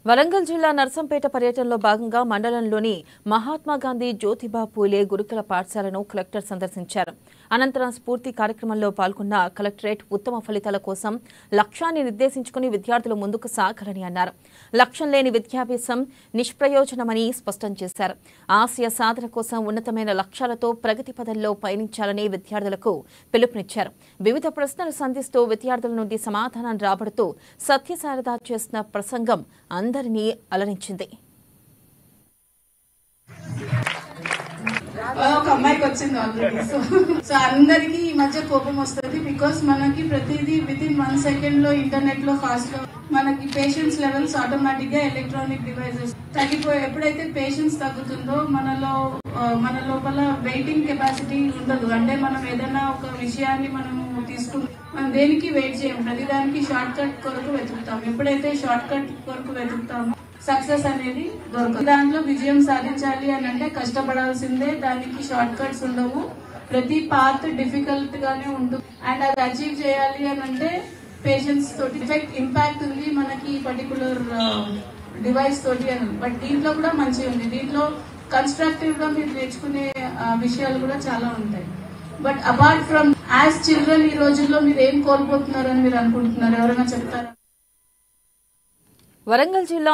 వరంగల్ జిల్లా నర్సంపేట పర్యటనలో భాగంగా మండలంలోని మహాత్మా గాంధీ జ్యోతిబా పూలే గురుకుల పాఠశాలను కలెక్టర్ సందర్శించారు. అనంతరం స్ఫూర్తి కార్యక్రమంలో పాల్గొన్న కలెక్టరేట్ ఉత్తమ ఫలితాల కోసం లక్ష్యాన్ని నిర్దేశించుకుని విద్యార్థులు ముందుకు సాగాలని అన్నారు. లక్ష్యం లేని విద్యాభ్యాసం నిష్ప్రయోజనమని స్పష్టం చేశారు. ఆశయ సాధన కోసం ఉన్నతమైన లక్ష్యాలతో ప్రగతి పథంలో పయనించాలని విద్యార్థులకు పిలుపునిచ్చారు. వివిధ ప్రశ్నలు సంధిస్తూ విద్యార్థుల నుండి సమాధానం రాబడుతూ సత్యసారథ చేసిన ప్రసంగం అందరినీ అలరించింది. ఒక అమ్మాయికి వచ్చింది ఆల్రెడీ. సో అందరికి ఈ మధ్య కోపం వస్తుంది. బికాస్ మనకి ప్రతిదీ విత్ ఇన్ 1 సెకండ్ లో ఇంటర్నెట్ లో ఫాస్ట్ లో మనకి పేషెన్స్ లెవెల్స్ ఆటోమేటిక్ గా ఎలక్ట్రానిక్ డివైసెస్ తగ్గిపోయి ఎప్పుడైతే పేషెన్స్ తగ్గుతుందో మన లోపల వెయిటింగ్ కెపాసిటీ ఉండదు. అంటే మనం ఏదైనా ఒక విషయాన్ని మనము తీసుకుంటాం, మనం దేనికి వెయిట్ చేయం, ప్రతిదానికి షార్ట్ కట్ కొరకు వెతుకుతాం. ఎప్పుడైతే షార్ట్ కట్ కొరకు వెతుకుతామో సక్సెస్ అనేది దొరకదు. దాంట్లో విజయం సాధించాలి అని అంటే కష్టపడాల్సిందే. దానికి షార్ట్ కట్స్ ఉండవు. ప్రతి పార్ట్ డిఫికల్ట్ గానే ఉంటుంది. అండ్ అది అచీవ్ చేయాలి అని అంటే పేషెన్స్ తోటి ఇంపాక్ట్ ఉంది మనకి ఈ పర్టికులర్ డివైస్ తోటి అని. బట్ దీంట్లో కూడా మంచిగా ఉంది. దీంట్లో కన్స్ట్రక్టివ్ గా మీరు నేర్చుకునే విషయాలు కూడా చాలా ఉంటాయి. But apart from as children ఈ రోజుల్లో మీరు ఏం కోల్పోతున్నారని మీరు అనుకుంటున్నారు? ఎవరైనా చెప్తారా? వరంగల్ జిల్లా